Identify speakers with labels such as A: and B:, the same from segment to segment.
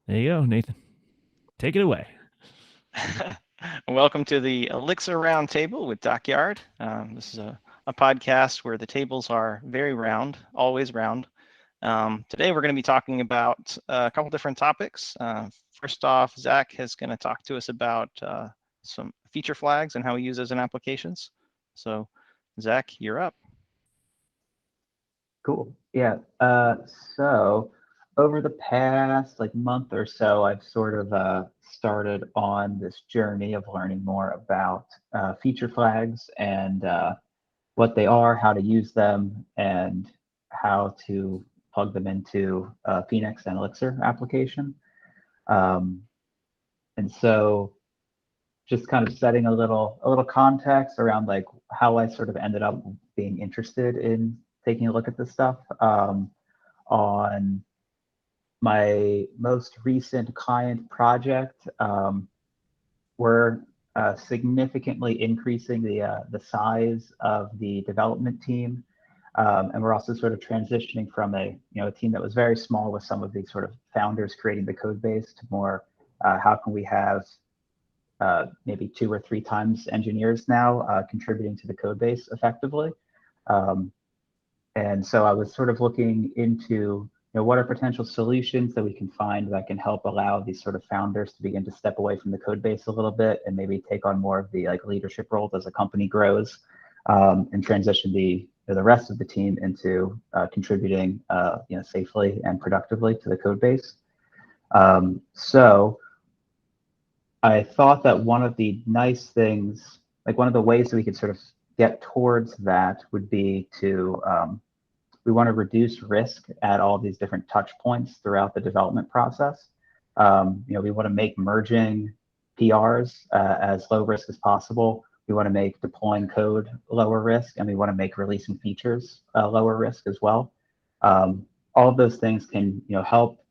A: There you go, Nathan. Take it away.
B: Welcome to the Elixir Roundtable with DockYard. This is a podcast where the tables are very round, always round. Today we're going to be talking about a couple different topics. First off, Zach is going to talk to us about some feature flags and how we use those in applications. So, Zach, you're up.
C: Cool. Yeah. So over the past month or so, I've sort of started on this journey of learning more about feature flags and what they are, how to use them, and how to plug them into Phoenix and Elixir application. Um, and so just kind of setting a little context around how I sort of ended up being interested in taking a look at this stuff. On my most recent client project, we're significantly increasing the size of the development team, and we're also sort of transitioning from a team that was very small with some of the sort of founders creating the code base to more how can we have maybe 2 or 3 times engineers now contributing to the code base effectively. And so I was sort of looking into what are potential solutions that we can find that can help allow these sort of founders to begin to step away from the code base a little bit and maybe take on more of the leadership roles as a company grows, and transition the rest of the team into contributing safely and productively to the code base. So I thought that one of the nice things, one of the ways that we could sort of get towards that would be to we want to reduce risk at all these different touch points throughout the development process. We want to make merging PRs as low risk as possible. We want to make deploying code lower risk, and we want to make releasing features lower risk as well. All of those things can help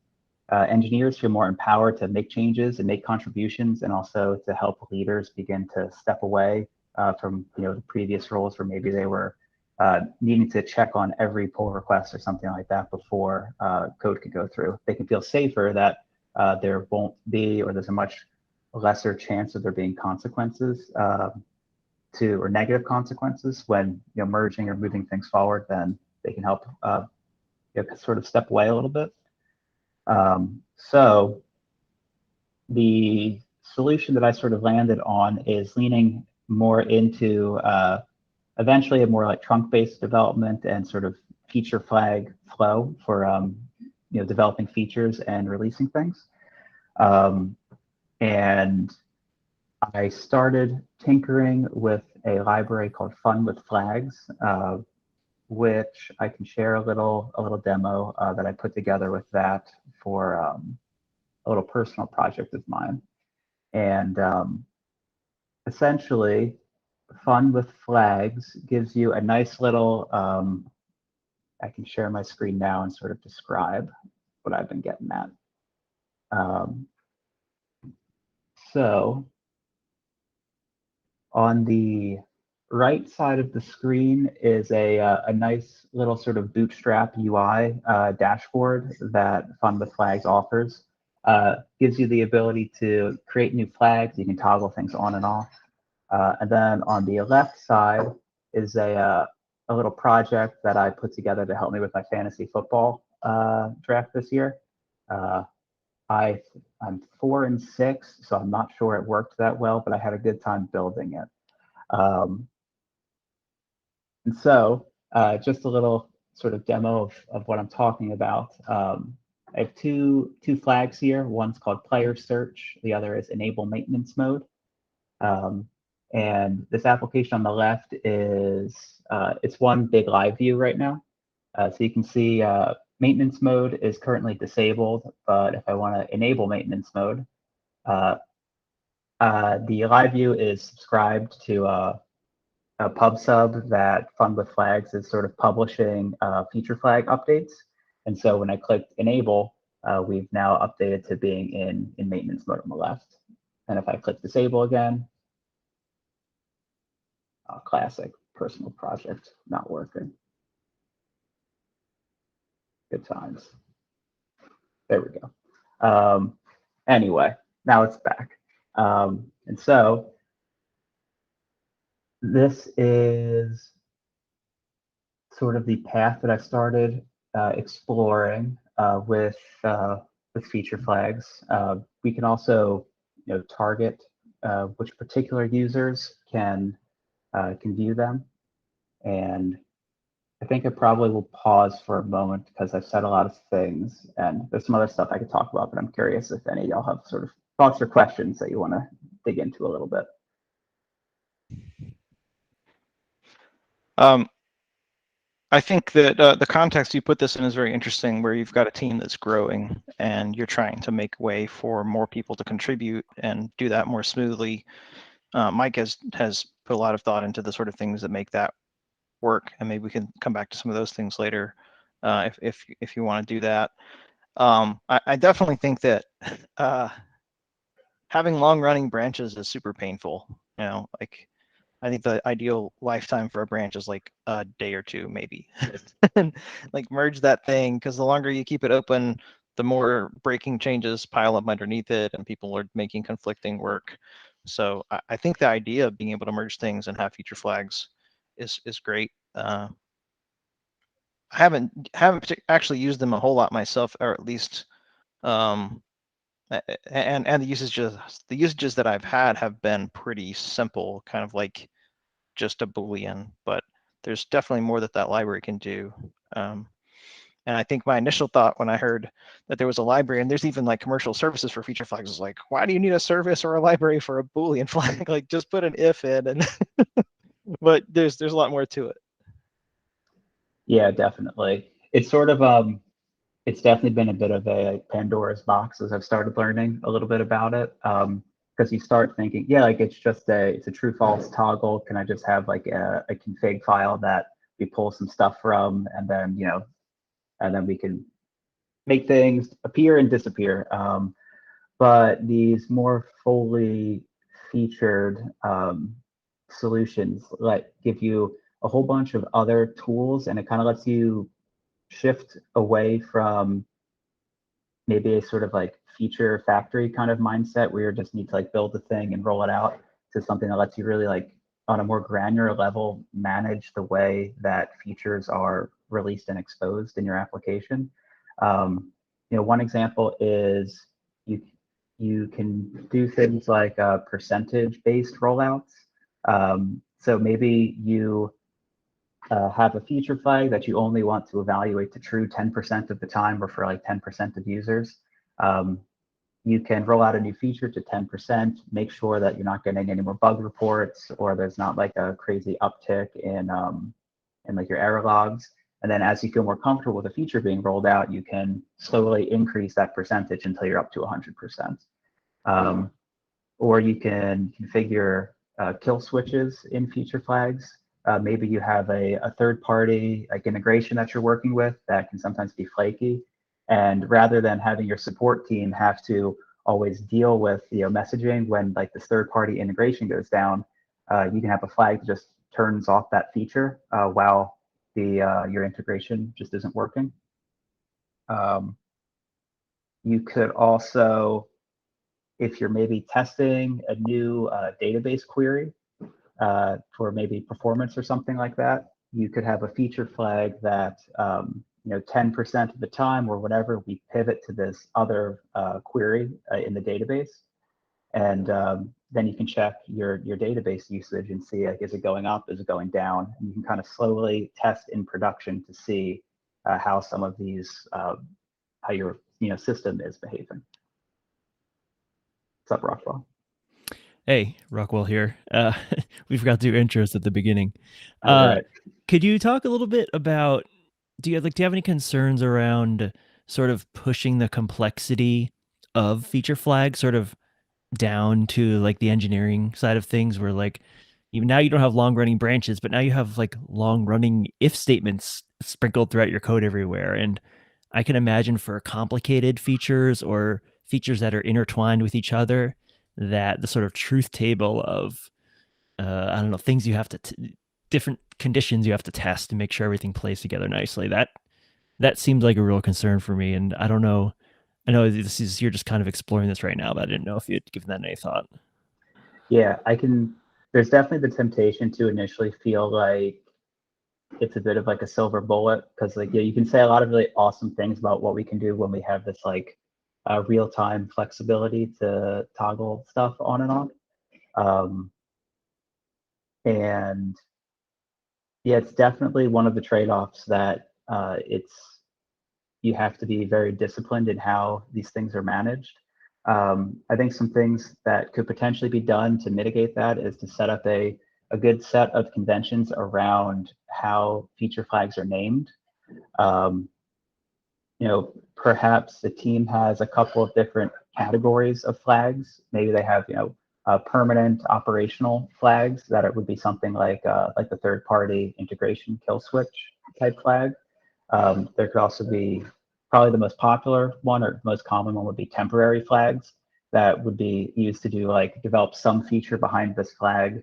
C: engineers feel more empowered to make changes and make contributions, and also to help leaders begin to step away from the previous roles where maybe they were needing to check on every pull request or something like that before code could go through. They can feel safer that there won't be, or there's a much lesser chance of there being consequences or negative consequences when merging or moving things forward. Then they can help sort of step away a little bit. So the solution that I sort of landed on is leaning more into eventually a more trunk-based development and sort of feature flag flow for developing features and releasing things. And I started tinkering with a library called Fun with Flags, which I can share a little demo that I put together with that for a little personal project of mine. And essentially, Fun with Flags gives you a nice little, I can share my screen now and sort of describe what I've been getting at. So on the right side of the screen is a nice little sort of Bootstrap UI dashboard that Fun with Flags offers. Gives you the ability to create new flags. You can toggle things on and off. And then on the left side is a little project that I put together to help me with my fantasy football draft this year. I'm 4 and 6, so I'm not sure it worked that well, but I had a good time building it. And so just a little sort of demo of what I'm talking about. I have two flags here. One's called Player Search. The other is Enable Maintenance Mode. And this application on the left is, it's one big live view right now. So you can see maintenance mode is currently disabled, but if I want to enable maintenance mode, the live view is subscribed to a pub sub that Fun with Flags is sort of publishing feature flag updates. And so when I clicked enable, we've now updated to being in maintenance mode on the left. And if I click disable again, classic personal project not working. Good times. There we go. Anyway, now it's back. And so this is sort of the path that I started exploring with feature flags. We can also, target which particular users can view them. And I think I probably will pause for a moment because I've said a lot of things, and there's some other stuff I could talk about, but I'm curious if any of y'all have sort of thoughts or questions that you want to dig into a little bit.
B: I think that the context you put this in is very interesting, where you've got a team that's growing and you're trying to make way for more people to contribute and do that more smoothly. Mike has put a lot of thought into the sort of things that make that work, and maybe we can come back to some of those things later if you want to do that. I definitely think that having long-running branches is super painful. Like, I think the ideal lifetime for a branch is like a day or two, maybe. And like merge that thing, because the longer you keep it open, the more breaking changes pile up underneath it, and people are making conflicting work. So I think the idea of being able to merge things and have feature flags is great. I haven't actually used them a whole lot myself, or at least and the usages that I've had have been pretty simple, kind of like just a Boolean, but there's definitely more that library can do. And I think my initial thought when I heard that there was a library, and there's even like commercial services for feature flags, is like, why do you need a service or a library for a Boolean flag? Like, just put an if in, and but there's a lot more to it.
C: Yeah, definitely. It's sort of it's definitely been a bit of a Pandora's box as I've started learning a little bit about it. Because you start thinking, yeah, like it's a true false toggle. Can I just have like a config file that we pull some stuff from, and then we can make things appear and disappear. But these more fully featured solutions give you a whole bunch of other tools, and it kind of lets you shift away from maybe a sort of like feature factory kind of mindset where you just need to like build the thing and roll it out, to something that lets you really like on a more granular level manage the way that features are released and exposed in your application. One example is you can do things like percentage-based rollouts. So maybe you have a feature flag that you only want to evaluate to true 10% of the time, or for like 10% of users. You can roll out a new feature to 10%, make sure that you're not getting any more bug reports, or there's not like a crazy uptick in like your error logs. And then as you feel more comfortable with a feature being rolled out, you can slowly increase that percentage until you're up to 100%. Or you can configure kill switches in feature flags. Maybe you have a third-party like integration that you're working with that can sometimes be flaky, and rather than having your support team have to always deal with messaging when like this third-party integration goes down, you can have a flag that just turns off that feature while your integration just isn't working. You could also, if you're maybe testing a new database query, for maybe performance or something like that, you could have a feature flag that 10% of the time or whatever, we pivot to this other query in the database, and then you can check your database usage and see, like, is it going up, is it going down, and you can kind of slowly test in production to see how some of these how your system is behaving. What's up, Rockwell?
A: Hey, Rockwell here. We forgot to do intros at the beginning.
C: Right.
A: Could you talk a little bit about, do you have any concerns around sort of pushing the complexity of feature flags sort of down to like the engineering side of things, where like even now you don't have long running branches, but now you have like long running if statements sprinkled throughout your code everywhere. And I can imagine for complicated features or features that are intertwined with each other, that the sort of truth table of I don't know, things you have to different conditions you have to test to make sure everything plays together nicely, that seems like a real concern for me. And I don't know, I know you're just kind of exploring this right now, but I didn't know if you'd given that any thought.
C: Yeah, there's definitely the temptation to initially feel like it's a bit of like a silver bullet, because like, yeah, you can say a lot of really awesome things about what we can do when we have this like real-time flexibility to toggle stuff on and off. And yeah, it's definitely one of the trade-offs that you have to be very disciplined in how these things are managed. I think some things that could potentially be done to mitigate that is to set up a good set of conventions around how feature flags are named. Perhaps the team has a couple of different categories of flags. Maybe they have, permanent operational flags that it would be something like the third-party integration kill switch type flag. There could also be, probably the most popular one or most common one would be temporary flags that would be used to develop some feature behind this flag.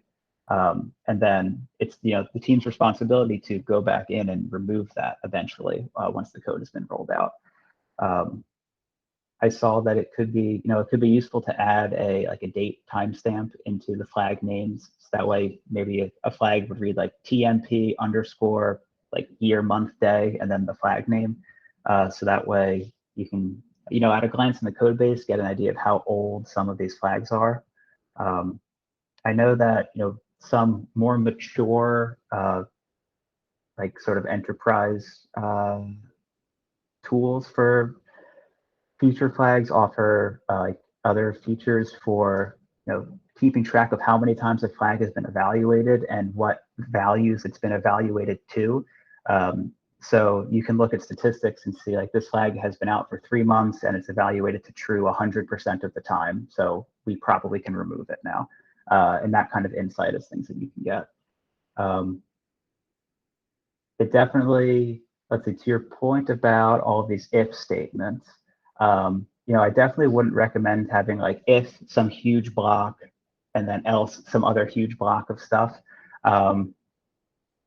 C: And then it's the team's responsibility to go back in and remove that eventually once the code has been rolled out. I saw that it could be useful to add a date timestamp into the flag names. So that way, maybe a flag would read like TMP underscore like year, month, day, and then the flag name. So that way you can, at a glance in the code base, get an idea of how old some of these flags are. I know that, some more mature, like sort of enterprise tools for feature flags offer other features for keeping track of how many times a flag has been evaluated and what values it's been evaluated to. So you can look at statistics and see like this flag has been out for 3 months and it's evaluated to true 100% of the time. So we probably can remove it now. And that kind of insight is things that you can get. It definitely, let's see, to your point about all of these if statements, I definitely wouldn't recommend having like if some huge block and then else some other huge block of stuff. And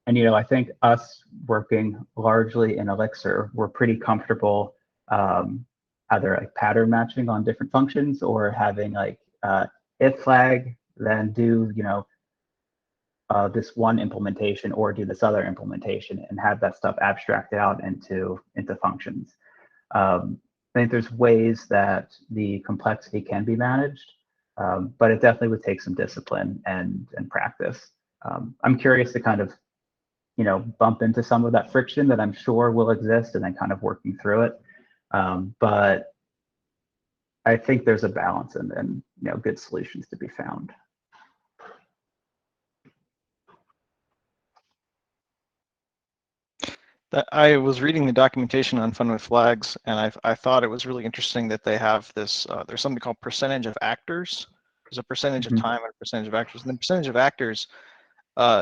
C: I think us working largely in Elixir, we're pretty comfortable either like pattern matching on different functions or having like if flag, then do this one implementation or do this other implementation and have that stuff abstracted out into functions. I think there's ways that the complexity can be managed, but it definitely would take some discipline and practice. I'm curious to kind of, bump into some of that friction that I'm sure will exist and then kind of working through it. But I think there's a balance and good solutions to be found.
B: I was reading the documentation on Fun with Flags, and I thought it was really interesting that they have this. There's something called percentage of actors. There's a percentage of time and a percentage of actors. And the percentage of actors,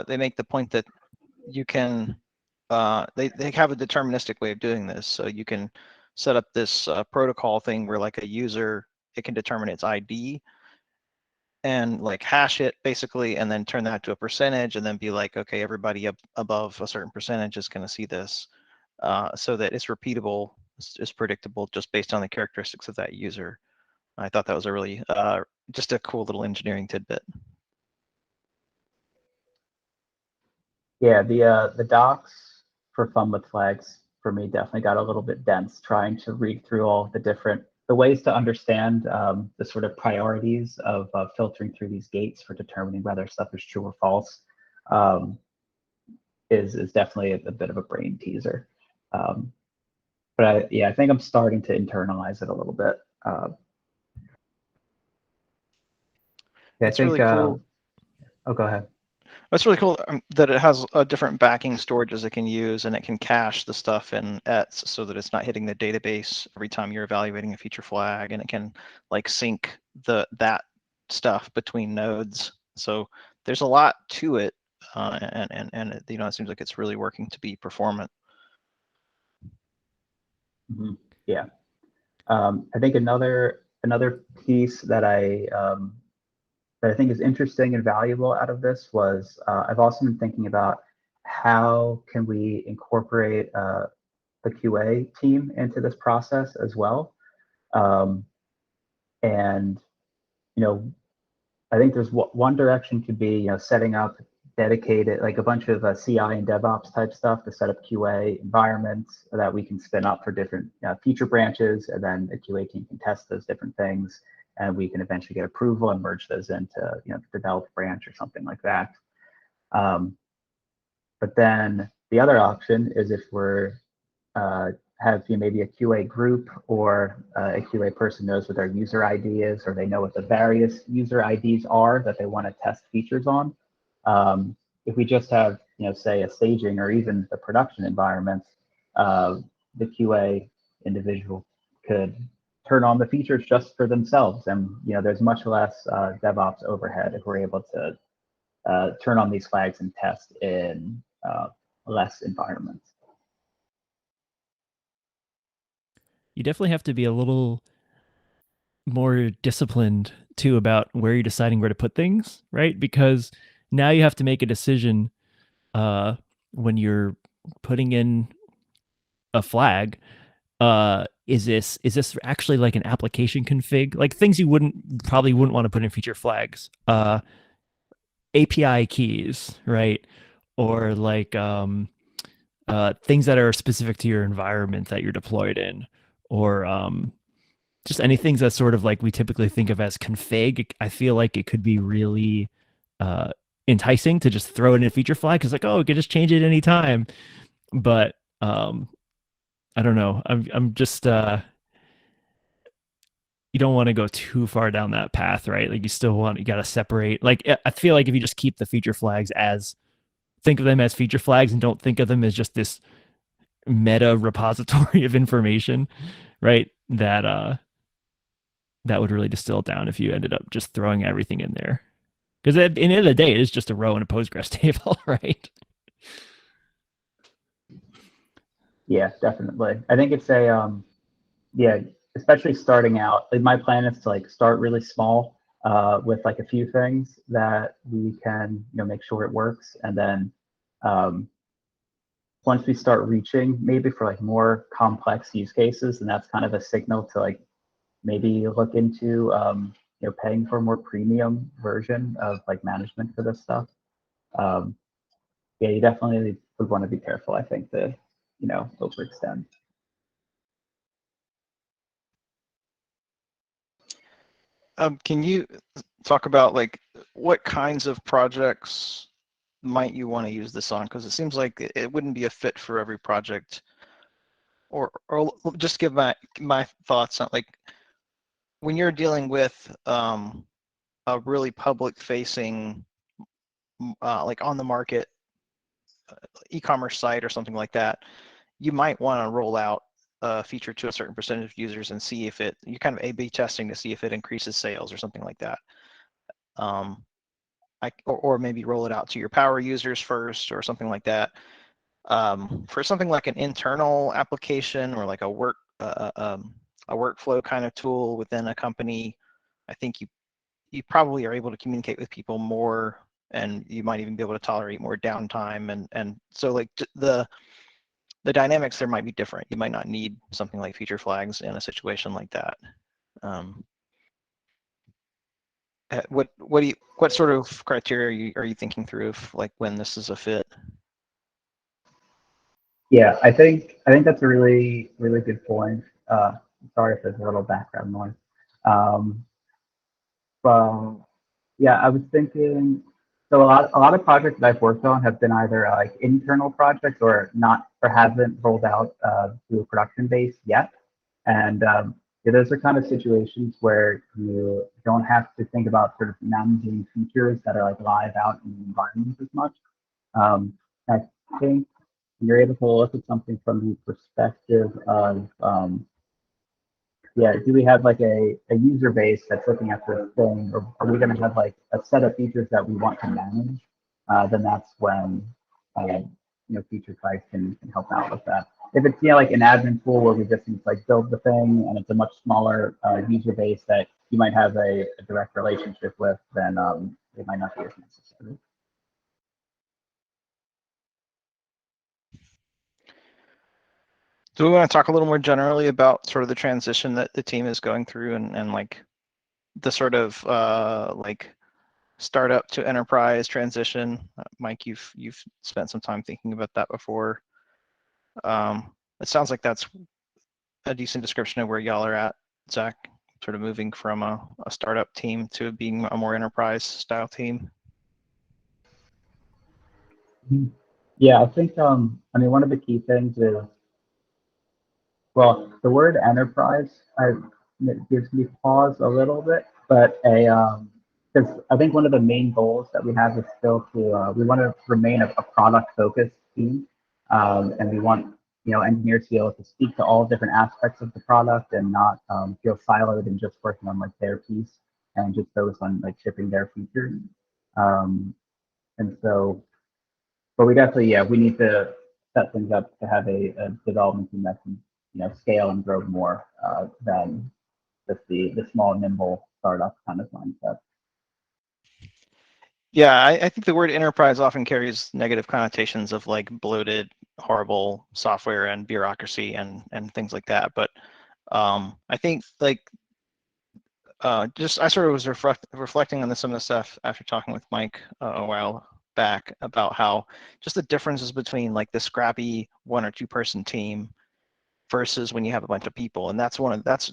B: they make the point that you can. They have a deterministic way of doing this, so you can set up this protocol thing where like a user, it can determine its ID and like hash it basically, and then turn that to a percentage, and then be like, okay, everybody up above a certain percentage is going to see this, so that it's repeatable, it's predictable, just based on the characteristics of that user. I thought that was a really just a cool little engineering tidbit.
C: Yeah, the docs for Fun with Flags for me definitely got a little bit dense trying to read through all the ways to understand the sort of priorities of filtering through these gates for determining whether stuff is true or false is definitely a bit of a brain teaser. But I think I'm starting to internalize it a little bit.
B: That's really cool.
C: Oh, go ahead.
B: That's really cool that it has a different backing storages it can use, and it can cache the stuff in ETS so that it's not hitting the database every time you're evaluating a feature flag, and it can like sync that stuff between nodes. So there's a lot to it, and it seems like it's really working to be performant.
C: Yeah, I think another piece that I think is interesting and valuable out of this was I've also been thinking about how can we incorporate the QA team into this process as well. And I think there's one direction could be setting up dedicated, like a bunch of CI and DevOps type stuff to set up QA environments that we can spin up for different feature branches, and then the QA team can test those different things, and we can eventually get approval and merge those into the developed branch or something like that. But then the other option is if we're have maybe a QA group or a QA person knows what their user ID is, or they know what the various user IDs are that they want to test features on. If we just have, say a staging or even the production environments, the QA individual could turn on the features just for themselves, and there's much less DevOps overhead if we're able to turn on these flags and test in less environments.
A: You definitely have to be a little more disciplined too about where you're deciding where to put things, right? Because now you have to make a decision when you're putting in a flag. Is this actually like an application config? Like things you probably wouldn't want to put in feature flags. API keys, right? Or like things that are specific to your environment that you're deployed in, or just anything that's sort of like we typically think of as config. I feel like it could be really enticing to just throw it in a feature flag because like, oh, we could just change it anytime. But I don't know. I'm just you don't want to go too far down that path, right? Like you got to separate. Like I feel like if you just keep the feature flags think of them as feature flags and don't think of them as just this meta repository of information, right? That would really distill it down if you ended up just throwing everything in there. Because at the end of the day, it is just a row in a Postgres table, right?
C: Yeah, definitely. I think it's especially starting out. Like my plan is to like start really small with like a few things that we can make sure it works, and then once we start reaching maybe for like more complex use cases, and that's kind of a signal to like maybe look into paying for a more premium version of like management for this stuff. Yeah, you definitely would want to be careful, I think, to overextend.
B: Can you talk about like what kinds of projects might you want to use this on? Because it seems like it wouldn't be a fit for every project. Or just give my thoughts on like when you're dealing with a really public-facing, like on the market e-commerce site or something like that, you might want to roll out a feature to a certain percentage of users and see if you're kind of A/B testing to see if it increases sales or something like that. Or maybe roll it out to your power users first or something like that. For something like an internal application or like a workflow kind of tool within a company, I think you probably are able to communicate with people more, and you might even be able to tolerate more downtime, and so like the dynamics there might be different. You might not need something like feature flags in a situation like that. What sort of criteria are you thinking through of like when this is a fit?
C: Yeah, I think that's a really good point. Sorry if there's a little background noise. But yeah, I was thinking. So a lot of projects that I've worked on have been either like internal projects or haven't rolled out to a production base yet. And yeah, those are kind of situations where you don't have to think about sort of managing features that are like live out in the environment as much. I think you're able to look at something from the perspective of yeah, do we have like a user base that's looking at this thing, or are we going to have like a set of features that we want to manage? Then that's when feature flags can help out with that. If it's like an admin tool where we just need to like build the thing and it's a much smaller user base that you might have a direct relationship with, then it might not be as necessary.
B: Do we want to talk a little more generally about sort of the transition that the team is going through and like the sort of like startup to enterprise transition? Mike, you've spent some time thinking about that before. It sounds like that's a decent description of where y'all are at, Zach, sort of moving from a startup team to being a more enterprise style team.
C: Yeah, I think I mean, one of the key things is, well, the word enterprise, it gives me pause a little bit, but because I think one of the main goals that we have is still to we want to remain a product focused team, and we want engineers to be able to speak to all different aspects of the product and not feel siloed and just working on like their piece and just focus on like shipping their features. And so, but we definitely, yeah, we need to set things up to have a development team that can scale and grow more than just the small nimble startup kind of mindset.
B: Yeah, I think the word enterprise often carries negative connotations of like bloated, horrible software and bureaucracy and things like that. But I think like just I sort of was reflecting on some of the stuff after talking with Mike a while back about how just the differences between like the scrappy 1 or 2 person team versus when you have a bunch of people, and that's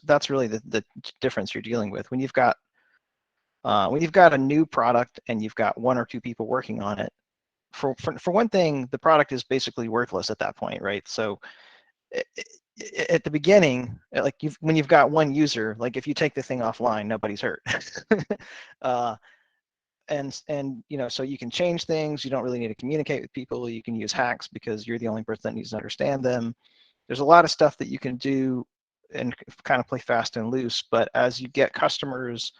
B: that's really the difference you're dealing with when you've got a new product and you've got 1 or 2 people working on it. For one thing, the product is basically worthless at that point, right? So at the beginning, like when you've got 1 user, like if you take the thing offline, nobody's hurt. And so you can change things. You don't really need to communicate with people. You can use hacks because you're the only person that needs to understand them. There's a lot of stuff that you can do and kind of play fast and loose. But as you get customers,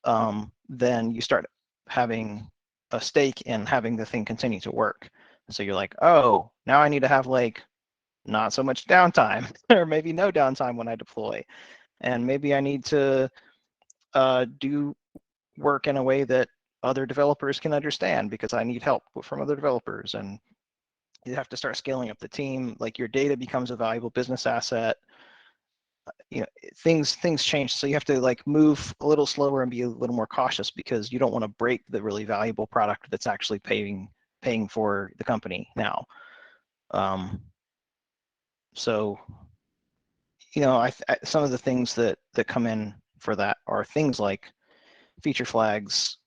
B: then you start having a stake in having the thing continue to work. So you're like, oh, now I need to have like not so much downtime or maybe no downtime when I deploy. And maybe I need to do work in a way that other developers can understand because I need help from other developers. And you have to start scaling up the team. Like your data becomes a valuable business asset. Things change, so you have to like move a little slower and be a little more cautious because you don't want to break the really valuable product that's actually paying for the company now. So some of the things that come in for that are things like feature flags,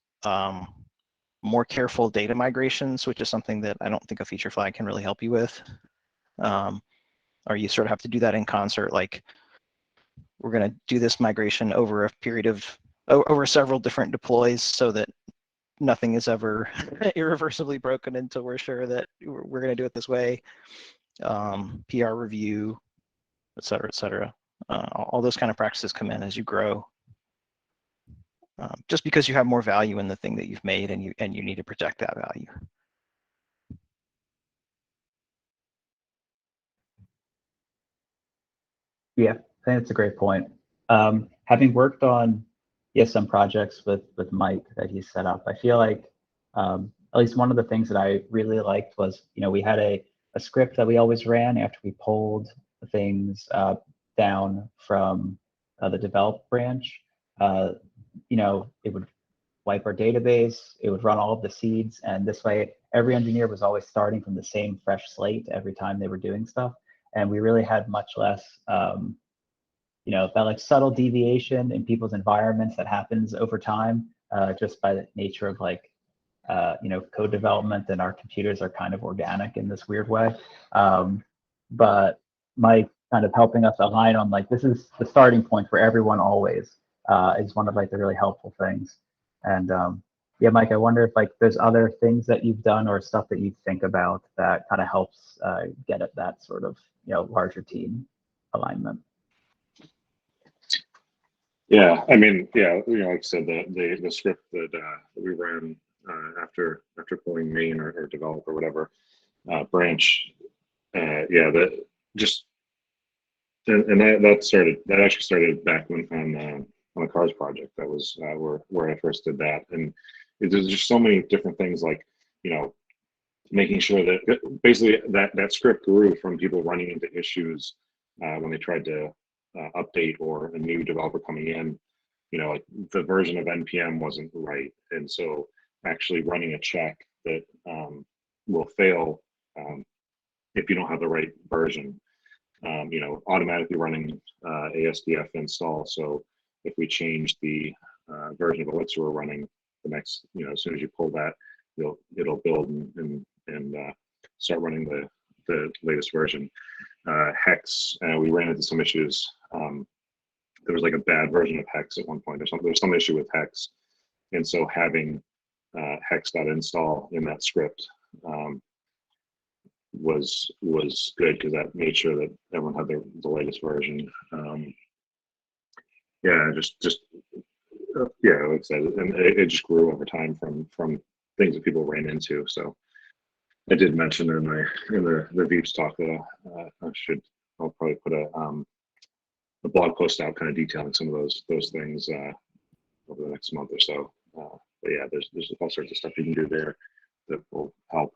B: more careful data migrations, which is something that I don't think a feature flag can really help you with. Or you sort of have to do that in concert, like we're going to do this migration over a period of over several different deploys so that nothing is ever irreversibly broken until we're sure that we're going to do it this way. PR review, et cetera, et cetera. All those kind of practices come in as you grow. Just because you have more value in the thing that you've made and you need to protect that value.
C: Yeah, I think that's a great point. Having worked on some projects with Mike that he set up, I feel like at least one of the things that I really liked was, we had a script that we always ran after we pulled things down from the develop branch. It would wipe our database, it would run all of the seeds, and this way every engineer was always starting from the same fresh slate every time they were doing stuff. And we really had much less that like subtle deviation in people's environments that happens over time, just by the nature of like code development, and our computers are kind of organic in this weird way. But Mike kind of helping us align on like, this is the starting point for everyone always, is one of like the really helpful things. And yeah, Mike, I wonder if like there's other things that you've done or stuff that you think about that kind of helps get at that sort of larger team alignment.
D: Yeah, I mean, yeah, like I said, the script that we ran after pulling main or develop or whatever branch, yeah, that just and that actually started back on the cars project. That was where I first did that, and there's just so many different things like making sure that basically that script grew from people running into issues when they tried to update, or a new developer coming in, like the version of npm wasn't right, and so actually running a check that will fail if you don't have the right version. Automatically running ASDF install. So if we change the version of Elixir we're running, the next, as soon as you pull that, it'll build and start running the latest version. Hex, we ran into some issues. There was like a bad version of Hex at one point. There's some issue with Hex, and so having hex.install in that script was good, because that made sure that everyone had the latest version. Like I said, and it just grew over time from things that people ran into. So I did mention in the Veeps talk that I'll probably put a blog post out kind of detailing some of those things over the next month or so. But yeah, there's all sorts of stuff you can do there that will help.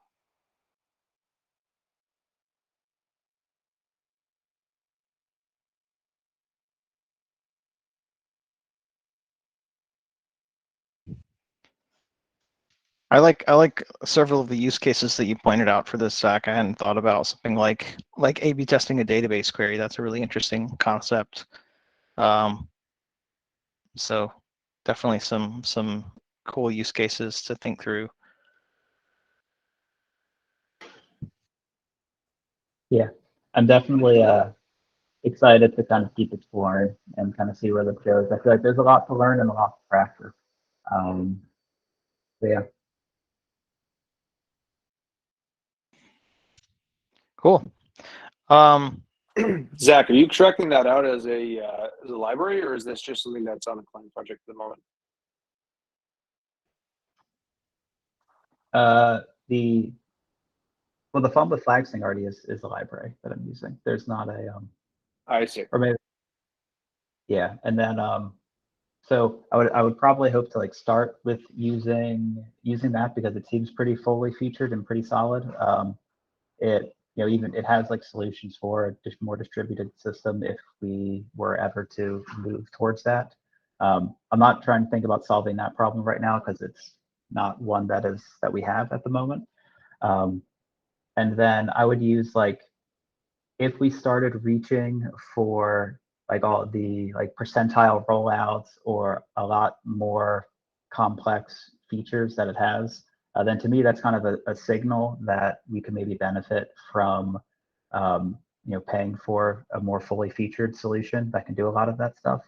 B: I like several of the use cases that you pointed out for this, Zach. I hadn't thought about something like A/B testing a database query. That's a really interesting concept. So definitely some cool use cases to think through.
C: Yeah, I'm definitely excited to kind of keep exploring and kind of see where this goes. I feel like there's a lot to learn and a lot to practice. So yeah.
B: Cool.
E: Zach, are you tracking that out as a library, or is this just something that's on a client project at the moment?
C: The fun with flags thing already is a library that I'm using. There's not a
E: I see.
C: or maybe, yeah, and then so I would probably hope to like start with using that, because it seems pretty fully featured and pretty solid. Even it has like solutions for a more distributed system if we were ever to move towards that. I'm not trying to think about solving that problem right now, because it's not one that we have at the moment. And then I would use, like, if we started reaching for like all the like percentile rollouts or a lot more complex features that it has, then to me that's kind of a signal that we could maybe benefit from paying for a more fully featured solution that can do a lot of that stuff.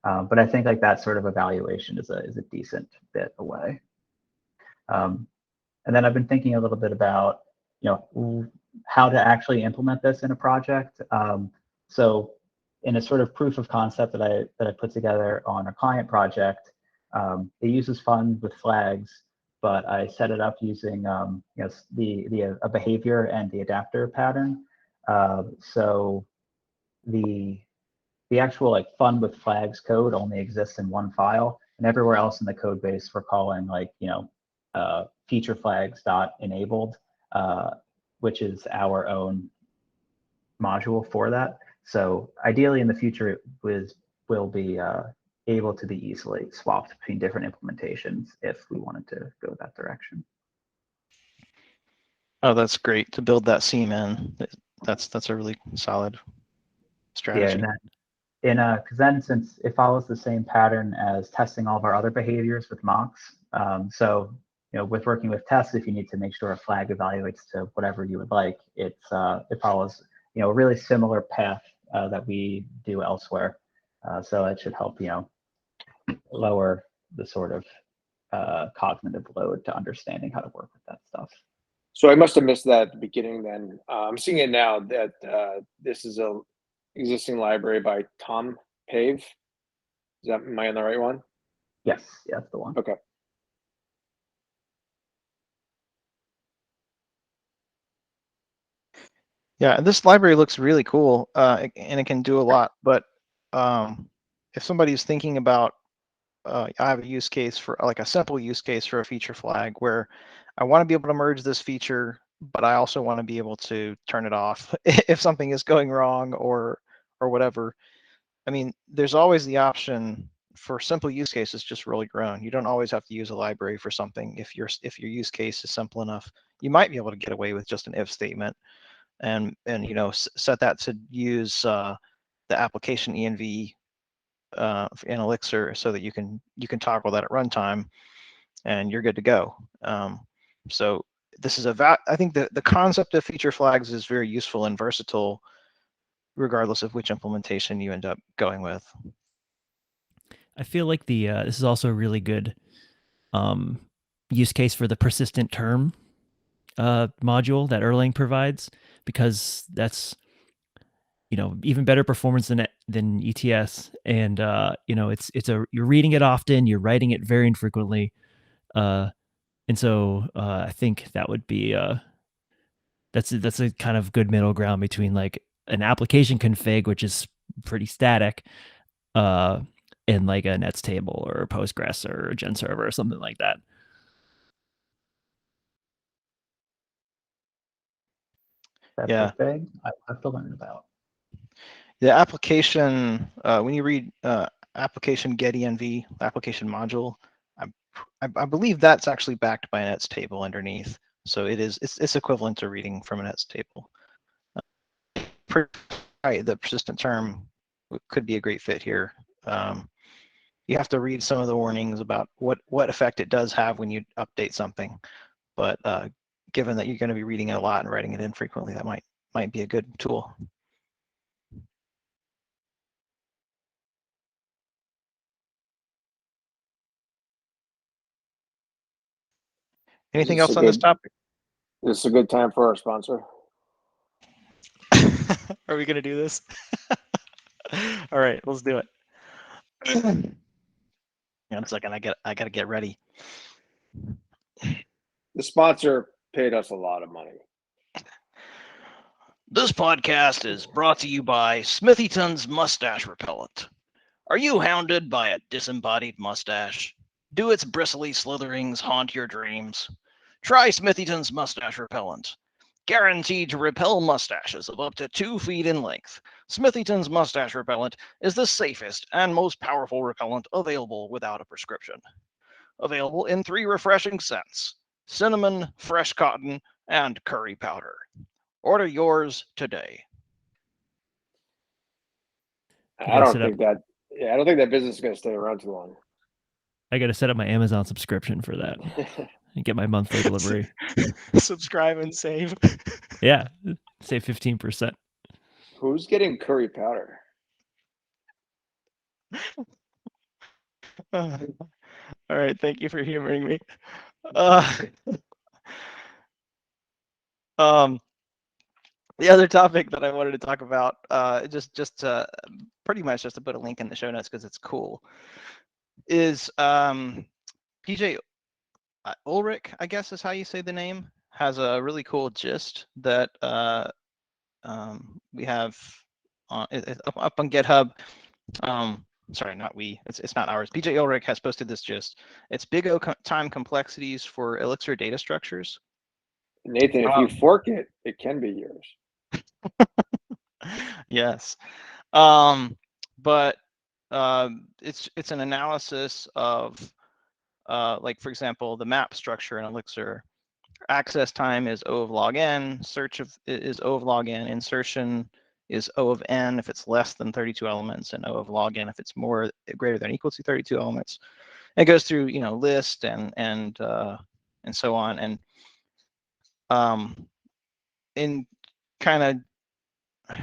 C: But I think like that sort of evaluation is a decent bit away. And then I've been thinking a little bit about how to actually implement this in a project. So in a sort of proof of concept that I put together on a client project, it uses fun with flags, but I set it up using a behavior and the adapter pattern. So the actual like fun with flags code only exists in one file, and everywhere else in the code base we're calling like feature flags dot enabled, which is our own module for that. So ideally in the future it will be able to be easily swapped between different implementations if we wanted to go that direction.
B: Oh, that's great to build that seam in. That's a really solid strategy.
C: Yeah, because then since it follows the same pattern as testing all of our other behaviors with mocks, so with working with tests, if you need to make sure a flag evaluates to whatever you would like, it follows a really similar path that we do elsewhere. So it should help lower the sort of cognitive load to understanding how to work with that stuff.
E: So I must have missed that at the beginning then. I'm seeing it now that this is a existing library by Tom Pave. Am I on the right one?
C: Yes, yeah, that's the one.
E: Okay.
B: Yeah, this library looks really cool, and it can do a lot. But if somebody's thinking about, I have a use case for like a simple use case for a feature flag where I want to be able to merge this feature but I also want to be able to turn it off if something is going wrong or whatever. I mean, there's always the option for simple use cases, just roll your own. You don't always have to use a library for something. If your use case is simple enough, you might be able to get away with just an if statement, and set that to use the application env in Elixir so that you can toggle that at runtime, and you're good to go. So this is I think the concept of feature flags is very useful and versatile, regardless of which implementation you end up going with.
A: I feel like this is also a really good use case for the persistent term module that Erlang provides, because that's even better performance than ETS, and you're reading it often, you're writing it very infrequently, and so I think that would be that's a kind of good middle ground between like an application config, which is pretty static, in like a Nets table or Postgres or a Gen server or something like that.
C: That's
B: Yeah.
C: a thing I have to learn about.
B: The application, when you read application get env, application module, I believe that's actually backed by a Nets table underneath. So it's equivalent to reading from a Nets table. Right, the persistent term could be a great fit here. You have to read some of the warnings about what effect it does have when you update something, but given that you're going to be reading it a lot and writing it infrequently, that might be a good tool. Anything else on this topic?
E: This is a good time for our sponsor.
B: Are we going to do this? All right, let's do it. One second, I got to get ready.
E: The sponsor paid us a lot of money.
B: This podcast is brought to you by Smithington's Mustache Repellent. Are you hounded by a disembodied mustache? Do its bristly slitherings haunt your dreams? Try Smithington's Mustache Repellent. Guaranteed to repel mustaches of up to 2 feet in length, Smithington's Mustache Repellent is the safest and most powerful repellent available without a prescription. Available in 3 refreshing scents: cinnamon, fresh cotton, and curry powder. Order yours today.
E: I don't think that business is going to stay around too long.
A: I got to set up my Amazon subscription for that and get my monthly delivery.
B: Subscribe and save.
A: Yeah, save 15%.
E: Who's getting curry powder?
B: All right, thank you for humoring me. The other topic that I wanted to talk about, just pretty much just to put a link in the show notes because it's cool, is PJ Ulrich, I guess is how you say the name, has a really cool gist that we have up on GitHub. Sorry, not we. It's not ours. PJ Ulrich has posted this gist. It's big O time complexities for Elixir data structures.
E: Nathan, if you fork it, it can be yours.
B: Yes, but it's an analysis of like, for example, the map structure in Elixir. Access time is O of log n, search is O of log n, insertion is O of n if it's less than 32 elements, and O of log n if it's greater than or equal to 32 elements. And it goes through list and so on, and in kind of,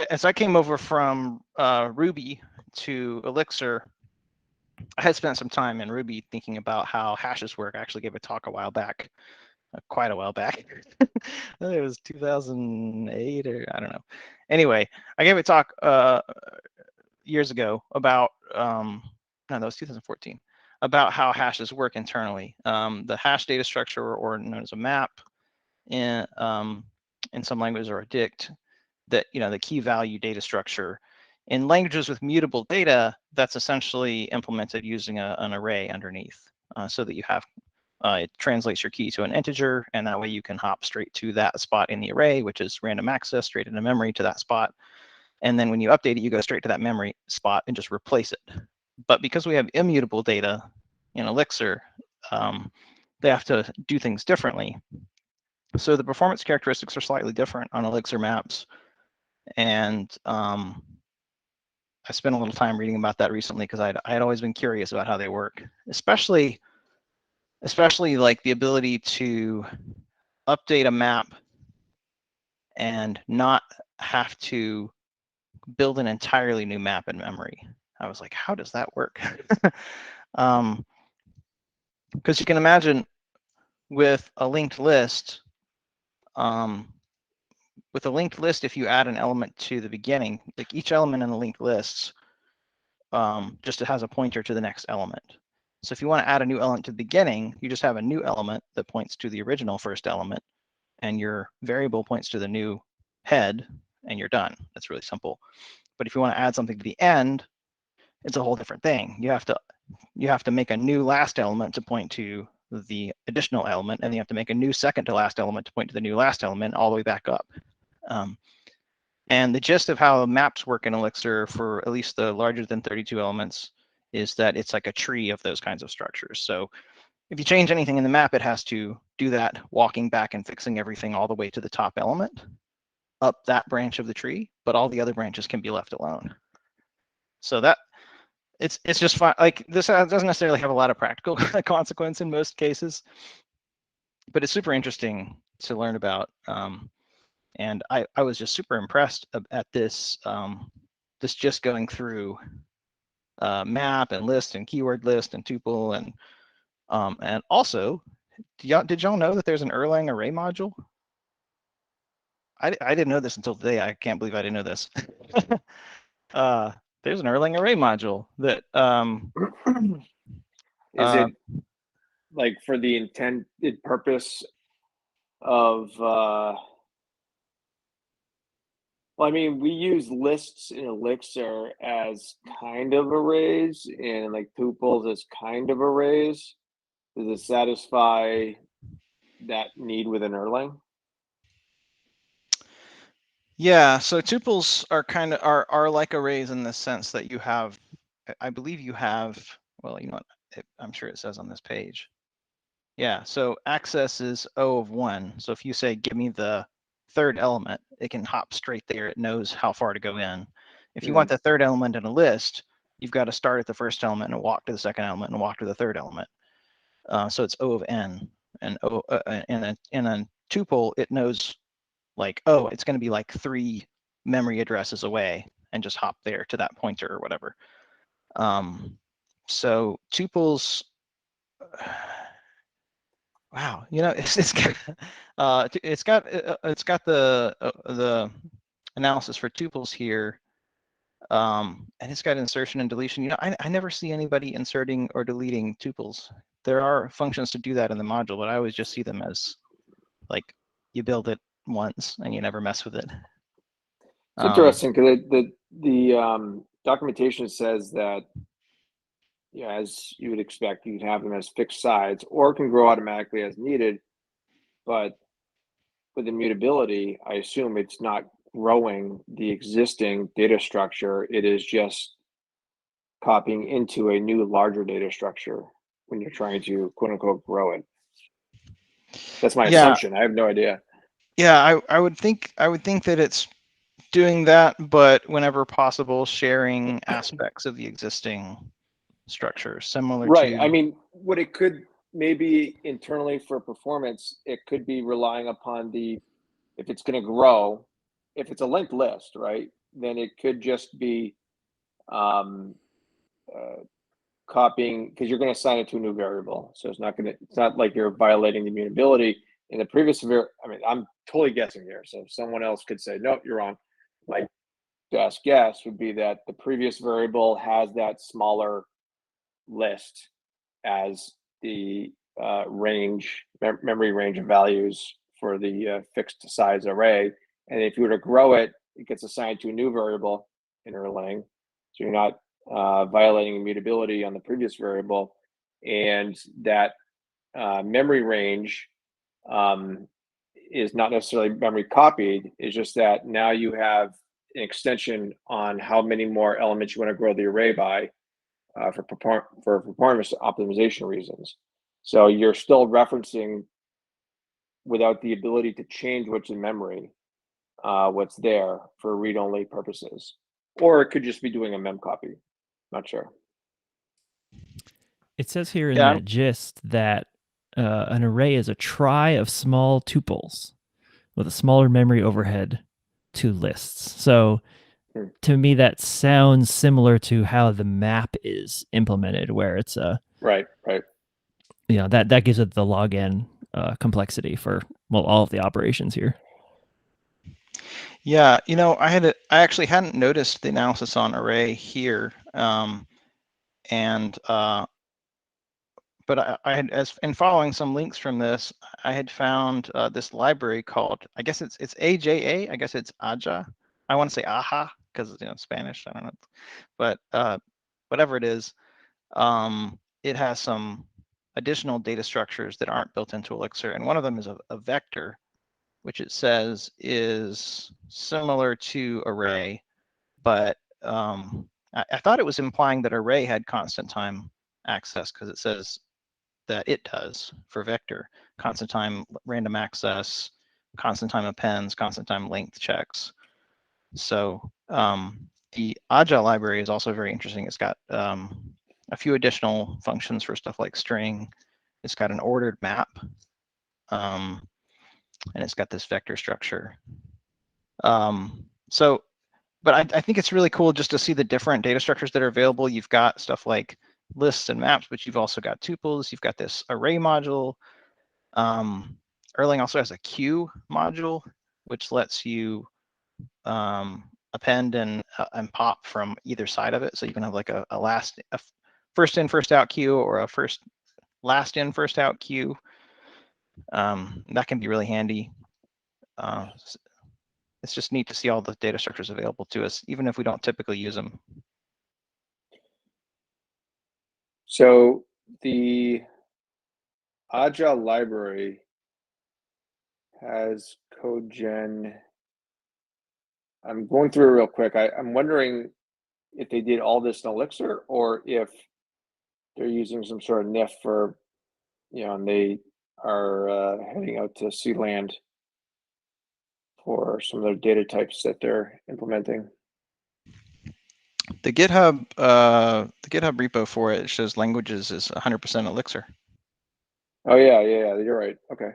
B: as I came over from Ruby to Elixir, I had spent some time in Ruby thinking about how hashes work. I actually gave a talk a while back, quite a while back. It was 2008 or I don't know. Anyway, I gave a talk years ago about, no, that was 2014, about how hashes work internally. The hash data structure, or known as a map in some languages, or a dict, that the key value data structure. In languages with mutable data, that's essentially implemented using an array underneath, so that you have it translates your key to an integer, and that way you can hop straight to that spot in the array, which is random access straight into memory to that spot. And then when you update it, you go straight to that memory spot and just replace it. But because we have immutable data in Elixir, they have to do things differently. So the performance characteristics are slightly different on Elixir maps. And I spent a little time reading about that recently because I had always been curious about how they work, especially like the ability to update a map and not have to build an entirely new map in memory. I was like, how does that work? Because you can imagine with a linked list, if you add an element to the beginning, like each element in the linked lists just has a pointer to the next element. So if you want to add a new element to the beginning, you just have a new element that points to the original first element, and your variable points to the new head, and you're done. That's really simple. But if you want to add something to the end, it's a whole different thing. You have to make a new last element to point to the additional element, and you have to make a new second to last element to point to the new last element all the way back up. And the gist of how maps work in Elixir for at least the larger than 32 elements is that it's like a tree of those kinds of structures. So if you change anything in the map, it has to do that walking back and fixing everything all the way to the top element up that branch of the tree, but all the other branches can be left alone. So that it's just fun. Like this doesn't necessarily have a lot of practical consequence in most cases, but it's super interesting to learn about. And I was just super impressed at this this just going through map and list and keyword list and tuple and also did y'all know that there's an Erlang array module? I didn't know this until today. I can't believe I didn't know this. There's an Erlang array module that
E: Is it like for the intended purpose of well, I mean, we use lists in Elixir as kind of arrays and like tuples as kind of arrays. Does it satisfy that need within Erlang?
B: Yeah, so tuples are are like arrays in the sense that you have, I believe you have, well, you know what, I'm sure it says on this page. Yeah, so access is O of 1. So if you say, give me the third element, it can hop straight there. It knows how far to go in. If you want the third element in a list, you've got to start at the first element and walk to the second element and walk to the third element. So it's O of n. And in a tuple, it knows like, oh, it's going to be like 3 memory addresses away, and just hop there to that pointer or whatever. So tuples, wow, you know, it's got the analysis for tuples here, and it's got insertion and deletion. You know, I never see anybody inserting or deleting tuples. There are functions to do that in the module, but I always just see them as like you build it once and you never mess with it.
E: It's interesting because the documentation says that, yeah, as you would expect, you can have them as fixed sides or can grow automatically as needed. But with immutability, I assume it's not growing the existing data structure. It is just copying into a new larger data structure when you're trying to quote unquote grow it. That's my assumption. I have no idea.
B: Yeah, I would think that it's doing that, but whenever possible, sharing aspects of the existing structure, similar
E: Right.
B: to.
E: I mean, what it could maybe internally for performance, it could be relying upon if it's going to grow, if it's a linked list, right, then it could just be copying, because you're going to assign it to a new variable. So it's not like you're violating the immutability in the previous I mean, I'm totally guessing here. So someone else could say, nope, you're wrong. Like best guess would be that the previous variable has that smaller list as the memory range of values for the fixed size array. And if you were to grow it, it gets assigned to a new variable in Erlang. So you're not violating immutability on the previous variable. And that memory range is not necessarily memory copied. It's just that now you have an extension on how many more elements you want to grow the array by for performance optimization reasons. So you're still referencing without the ability to change what's in memory, what's there for read-only purposes. Or it could just be doing a mem copy. Not sure.
A: It says here in
B: Yeah.
A: that gist that an array is a trie of small tuples with a smaller memory overhead to lists. So to me, that sounds similar to how the map is implemented, where it's
E: Right.
A: that gives it the log n complexity for all of the operations here.
B: Yeah, I actually hadn't noticed the analysis on array here, but I had, as in following some links from this, I had found this library called, I guess it's AJA, I guess it's Aja. I want to say AHA because Spanish, I don't know, but whatever it is, it has some additional data structures that aren't built into Elixir, and one of them is a vector, which it says is similar to array, but I thought it was implying that array had constant time access because it says that it does for vector, constant time random access, constant time appends, constant time length checks. So the Agile library is also very interesting. It's got a few additional functions for stuff like string. It's got an ordered map, and it's got this vector structure. But I think it's really cool just to see the different data structures that are available. You've got stuff like lists and maps, but you've also got tuples. You've got this array module. Erlang also has a queue module, which lets you append and pop from either side of it. So you can have like a first in, first out queue, or a last in, first out queue. That can be really handy. It's just neat to see all the data structures available to us, even if we don't typically use them.
E: So the Agile library has code gen. I'm going through it real quick. I'm wondering if they did all this in Elixir or if they're using some sort of NIF for, and they are heading out to sea land for some of their data types that they're implementing.
B: The GitHub repo for it shows languages is 100% Elixir.
E: Oh yeah, you're right. Okay.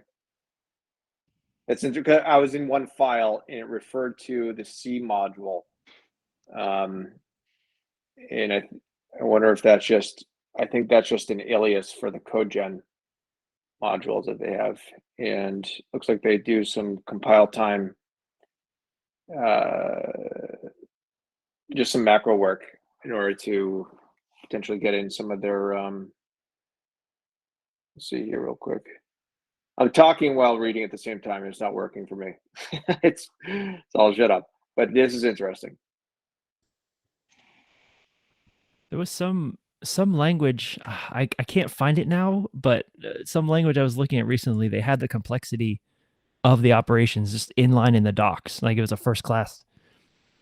E: That's interesting. I was in one file and it referred to the C module. And I wonder if that's I think that's just an alias for the CodeGen modules that they have. And looks like they do some compile time, just some macro work in order to potentially get in some of their, let's see here real quick. I'm talking while reading at the same time. It's not working for me. It's all shut up. But this is interesting.
A: There was some language, I can't find it now, but some language I was looking at recently, they had the complexity of the operations just inline in the docs. Like it was a first class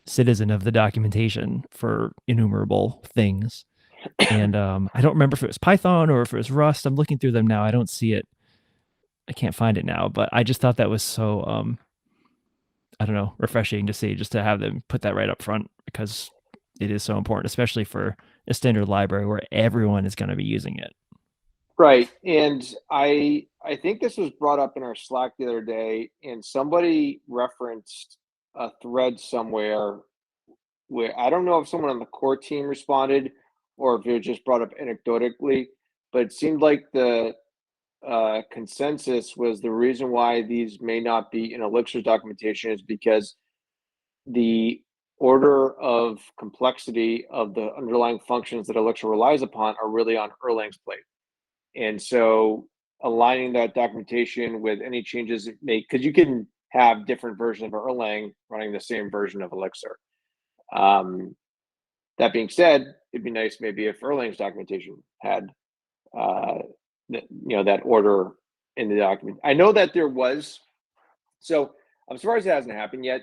A: citizen of the documentation for innumerable things. And I don't remember if it was Python or if it was Rust. I'm looking through them now. I don't see it. I can't find it now, but I just thought that was so, I don't know, refreshing to see, just to have them put that right up front, because it is so important, especially for a standard library where everyone is going to be using it.
E: Right. And I think this was brought up in our Slack the other day, and somebody referenced a thread somewhere where I don't know if someone on the core team responded or if it was just brought up anecdotally, but it seemed like the consensus was the reason why these may not be in Elixir's documentation is because the order of complexity of the underlying functions that Elixir relies upon are really on Erlang's plate. And so aligning that documentation with any changes it made, because you can have different versions of Erlang running the same version of Elixir. That being said, it'd be nice maybe if Erlang's documentation had that order in the document. I know that there was, so I'm surprised it hasn't happened yet.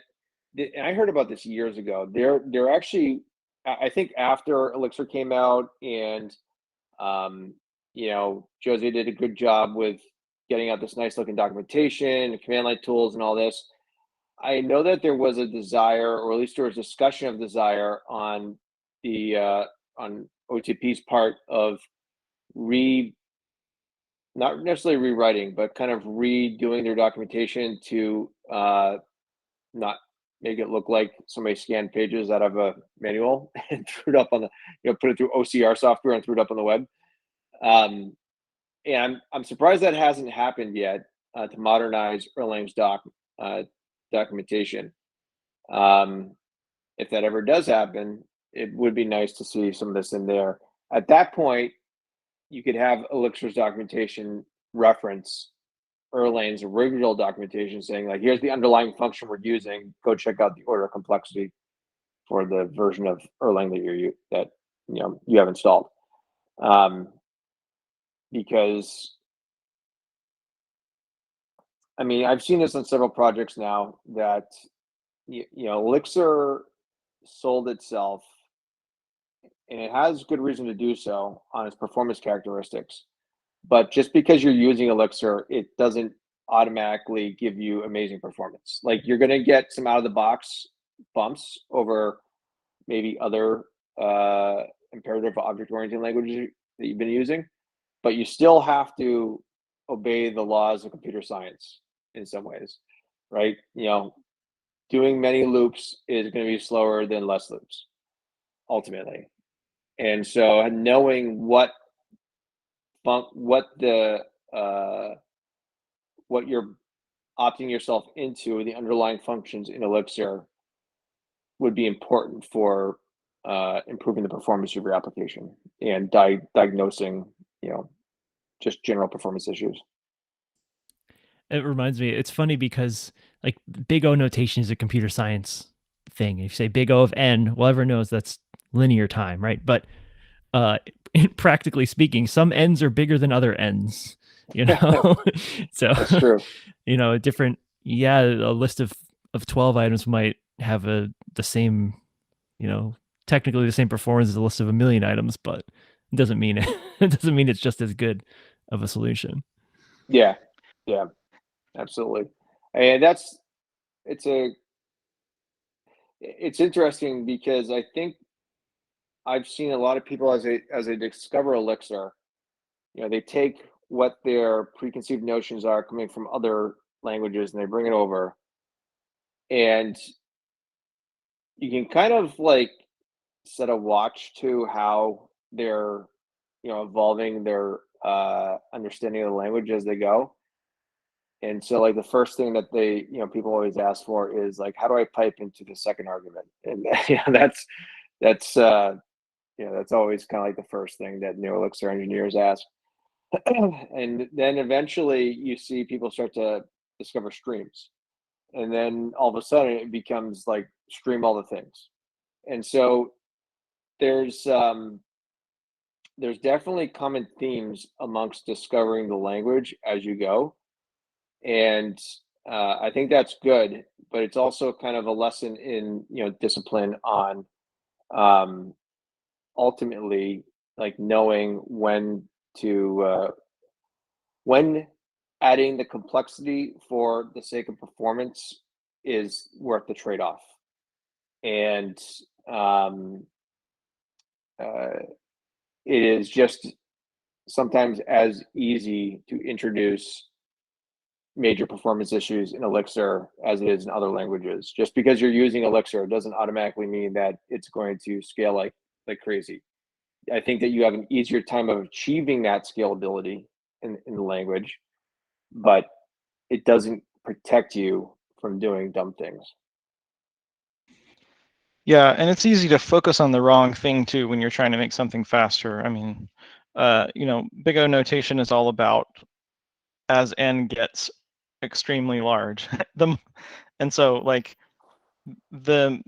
E: And I heard about this years ago. They're actually, I think after Elixir came out, and Josie did a good job with getting out this nice looking documentation, command line tools, and all this. I know that there was a desire, or at least there was discussion of desire on the on OTP's part of not necessarily rewriting, but kind of redoing their documentation to not make it look like somebody scanned pages out of a manual and threw it up on the, put it through OCR software and threw it up on the web. And I'm surprised that hasn't happened yet to modernize Erlang's documentation. If that ever does happen, it would be nice to see some of this in there. At that point, you could have Elixir's documentation reference Erlang's original documentation, saying like, here's the underlying function we're using. Go check out the order of complexity for the version of Erlang that you have installed. Because I mean, I've seen this on several projects now that Elixir sold itself, and it has good reason to do so, on its performance characteristics. But just because you're using Elixir, it doesn't automatically give you amazing performance. Like, you're going to get some out of the box bumps over maybe other imperative object-oriented languages that you've been using, but you still have to obey the laws of computer science in some ways, right? Doing many loops is going to be slower than less loops, ultimately. And so knowing what you're opting yourself into, the underlying functions in Elixir, would be important for improving the performance of your application and diagnosing, just general performance issues.
A: It reminds me, it's funny because like big O notation is a computer science thing. If you say big O of n, well, everyone knows that's linear time, right? But practically speaking, some n's are bigger than other n's, So
E: That's true.
A: A different, a list of 12 items might have the same, technically the same performance as a list of 1 million items, but it doesn't mean it doesn't mean it's just as good of a solution.
E: Yeah, absolutely. And it's interesting because I think I've seen a lot of people as they discover Elixir, they take what their preconceived notions are coming from other languages and they bring it over, and you can kind of like set a watch to how they're evolving their understanding of the language as they go. And so like the first thing that they people always ask for is like, how do I pipe into the second argument? And that's always kind of like the first thing that new Elixir engineers ask. And then eventually you see people start to discover streams, and then all of a sudden it becomes like stream all the things. And so there's definitely common themes amongst discovering the language as you go, and I think that's good, but it's also kind of a lesson in discipline on ultimately like knowing when adding the complexity for the sake of performance is worth the trade-off. And it is just sometimes as easy to introduce major performance issues in Elixir as it is in other languages. Just because you're using Elixir doesn't automatically mean that it's going to scale like crazy. I think that you have an easier time of achieving that scalability in the language, but it doesn't protect you from doing dumb things.
B: Yeah, and it's easy to focus on the wrong thing too when you're trying to make something faster. I mean, big O notation is all about as n gets extremely large, and so like the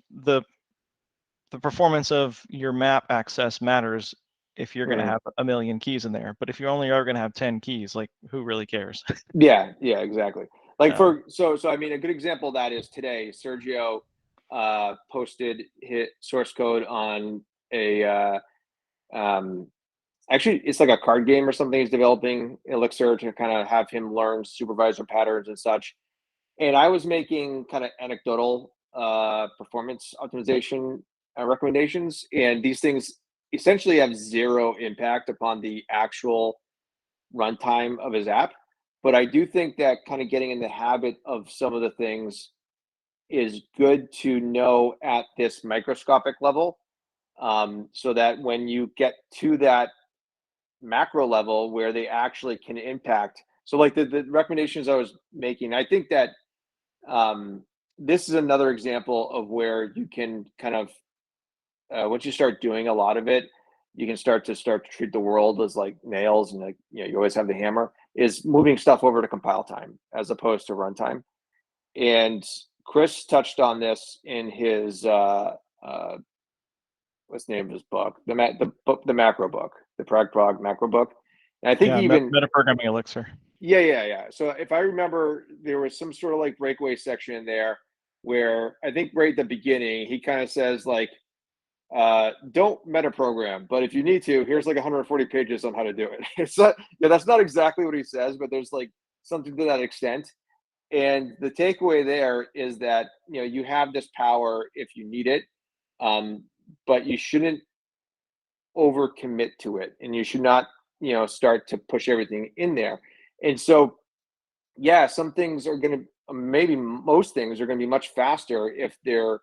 B: performance of your map access matters if you're going to
E: Right.
B: have a million keys in there. But if you only are going to have 10 keys, like who really cares?
E: Yeah, exactly. Like
B: Um,
E: so I mean, a good example of that is today, Sergio posted his source code on a actually it's like a card game or something he's developing, Elixir, to kind of have him learn supervisor patterns and such. And I was making kind of anecdotal performance optimization recommendations, and these things essentially have zero impact upon the actual runtime of his app. But I do think that kind of getting in the habit of some of the things is good to know at this microscopic level, so that when you get to that macro level where they actually can impact. So like the recommendations I was making, I think that this is another example of where you can kind of once you start doing a lot of it, you can start to treat the world as like nails, and like, you know, you always have the hammer, is moving stuff over to compile time as opposed to runtime. And Chris touched on this in his what's the name of his book, the macro book, the prog macro book. And I think
B: yeah,
E: even
B: metaprogramming Elixir.
E: yeah. So if I remember, there was some sort of like breakaway section in there where I think right at the beginning he kind of says like, don't metaprogram, but if you need to, here's like 140 pages on how to do it. It's not, yeah, that's not exactly what he says, but there's like something to that extent. And the takeaway there is that, you know, you have this power if you need it, but you shouldn't overcommit to it, and you should not, you know, start to push everything in there. And so, yeah, some things are going to, maybe most things are going to be much faster if they're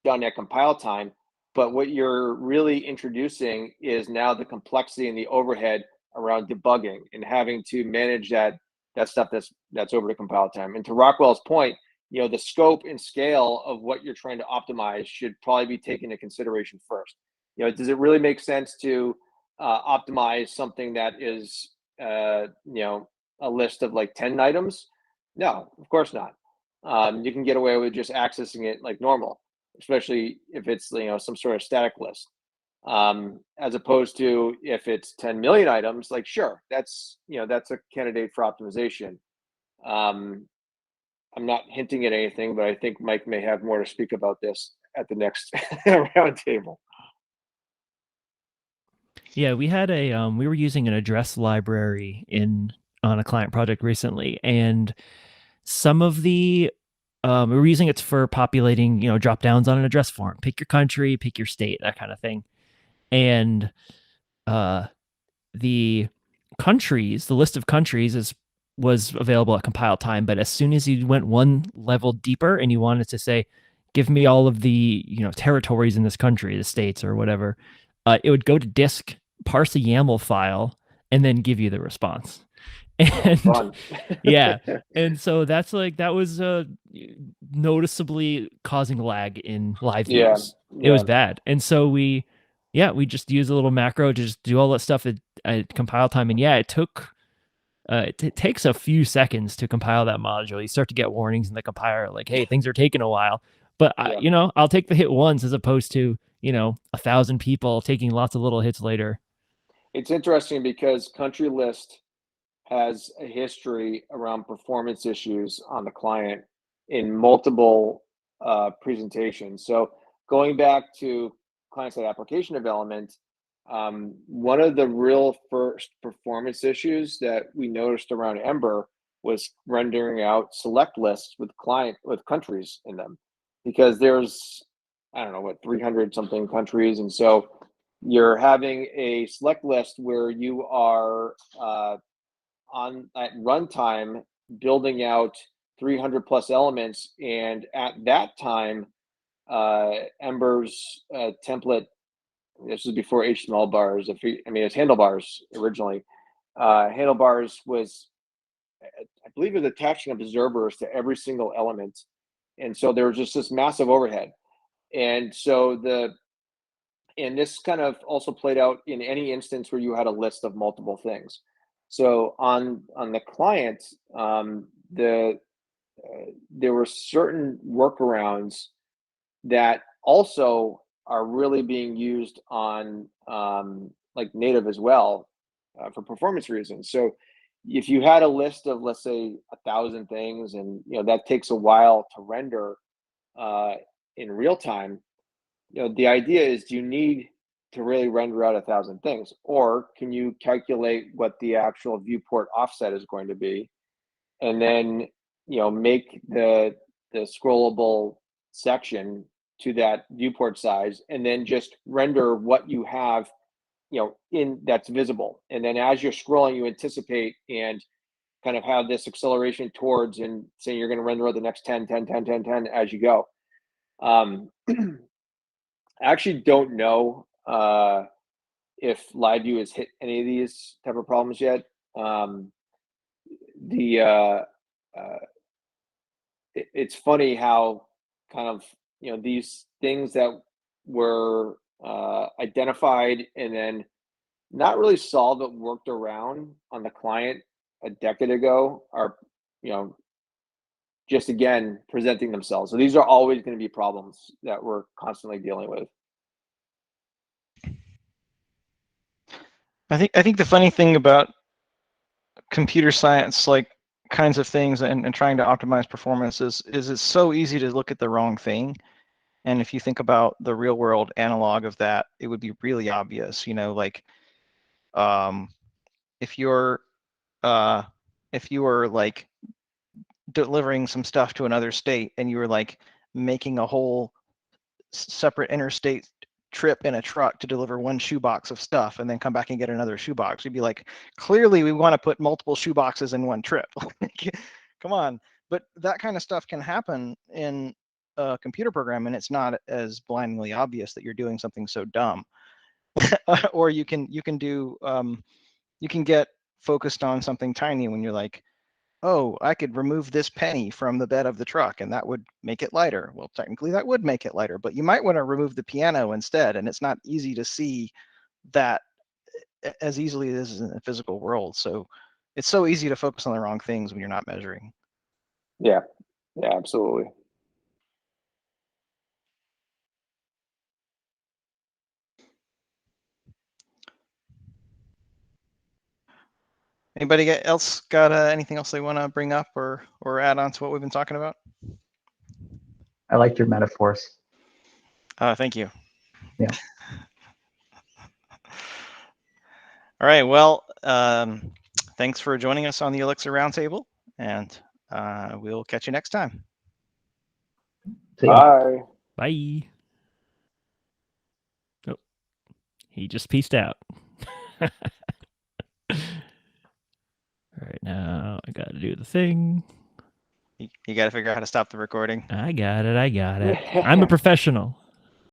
E: done at compile time. But what you're really introducing is now the complexity and the overhead around debugging and having to manage that stuff that's over to compile time. And to Rockwell's point, you know, the scope and scale of what you're trying to optimize should probably be taken into consideration first. You know, does it really make sense to optimize something that is, you know, a list of like 10 items? No, of course not. You can get away with just accessing it like normal, especially if it's, you know, some sort of static list. As opposed to if it's 10 million items, like, sure, that's, you know, that's a candidate for optimization. I'm not hinting at anything, but I think Mike may have more to speak about this at the next roundtable.
A: Yeah, we had a we were using an address library on a client project recently, and some of the we were using it for populating, you know, drop downs on an address form. Pick your country, pick your state, that kind of thing. And the countries, the list of countries was available at compile time, but as soon as you went one level deeper and you wanted to say, give me all of the, you know, territories in this country, the states or whatever, it would go to disk, parse a YAML file, and then give you the response. And
E: Fun.
A: yeah, and so that's like, that was noticeably causing lag in live
E: Yeah,
A: views. It was bad. And so we just use a little macro to just do all that stuff at compile time. And yeah, it took it takes a few seconds to compile that module. You start to get warnings in the compiler like, hey, things are taking a while. But
E: Yeah.
A: you know, I'll take the hit once as opposed to, you know, 1,000 people taking lots of little hits later.
E: It's interesting because country list has a history around performance issues on the client in multiple presentations. So going back to client-side application development, one of the real first performance issues that we noticed around Ember was rendering out select lists with countries in them, because there's, I don't know what, 300 something countries, and so you're having a select list where you are on at runtime building out 300 plus elements, and at that time Ember's template, this was before HTML bars, I mean it's handlebars originally, handlebars was, I believe it was attaching observers to every single element, and so there was just this massive overhead. And so and this kind of also played out in any instance where you had a list of multiple things. So on the client, there were certain workarounds that also are really being used on like native as well for performance reasons. So if you had a list of, let's say, 1,000 things, and that takes a while to render in real time, the idea is, do you need to really render out 1,000 things, or can you calculate what the actual viewport offset is going to be, and then make the scrollable section to that viewport size, and then just render what you have in that's visible, and then as you're scrolling, you anticipate and kind of have this acceleration towards, and saying you're going to render out the next 10 as you go. I actually don't know if LiveView has hit any of these type of problems yet. It's funny how kind of these things that were identified and then not really solved but worked around on the client a decade ago are just again presenting themselves. So these are always going to be problems that we're constantly dealing with.
B: I think the funny thing about computer science like kinds of things and trying to optimize performance is it's so easy to look at the wrong thing. And if you think about the real world analog of that, it would be really obvious, like if you were like delivering some stuff to another state and you were like making a whole separate interstate trip in a truck to deliver one shoebox of stuff and then come back and get another shoebox, you'd be like, clearly we want to put multiple shoeboxes in one trip. Come on. But that kind of stuff can happen in a computer program, and it's not as blindingly obvious that you're doing something so dumb. Or you can get focused on something tiny when you're like, oh, I could remove this penny from the bed of the truck and that would make it lighter. Well, technically that would make it lighter, but you might want to remove the piano instead. And it's not easy to see that as easily as it is in the physical world. So it's so easy to focus on the wrong things when you're not measuring.
E: Yeah, absolutely.
B: Anybody else got anything else they want to bring up or add on to what we've been talking about?
C: I liked your metaphors.
B: Thank you.
C: Yeah.
B: All right. Well, thanks for joining us on the Elixir Roundtable, and we'll catch you next time.
C: See ya.
E: Bye.
A: Bye. Oh, he just peaced out. All right, now I got to do the thing.
B: You got to figure out how to stop the recording.
A: I got it. I'm a professional.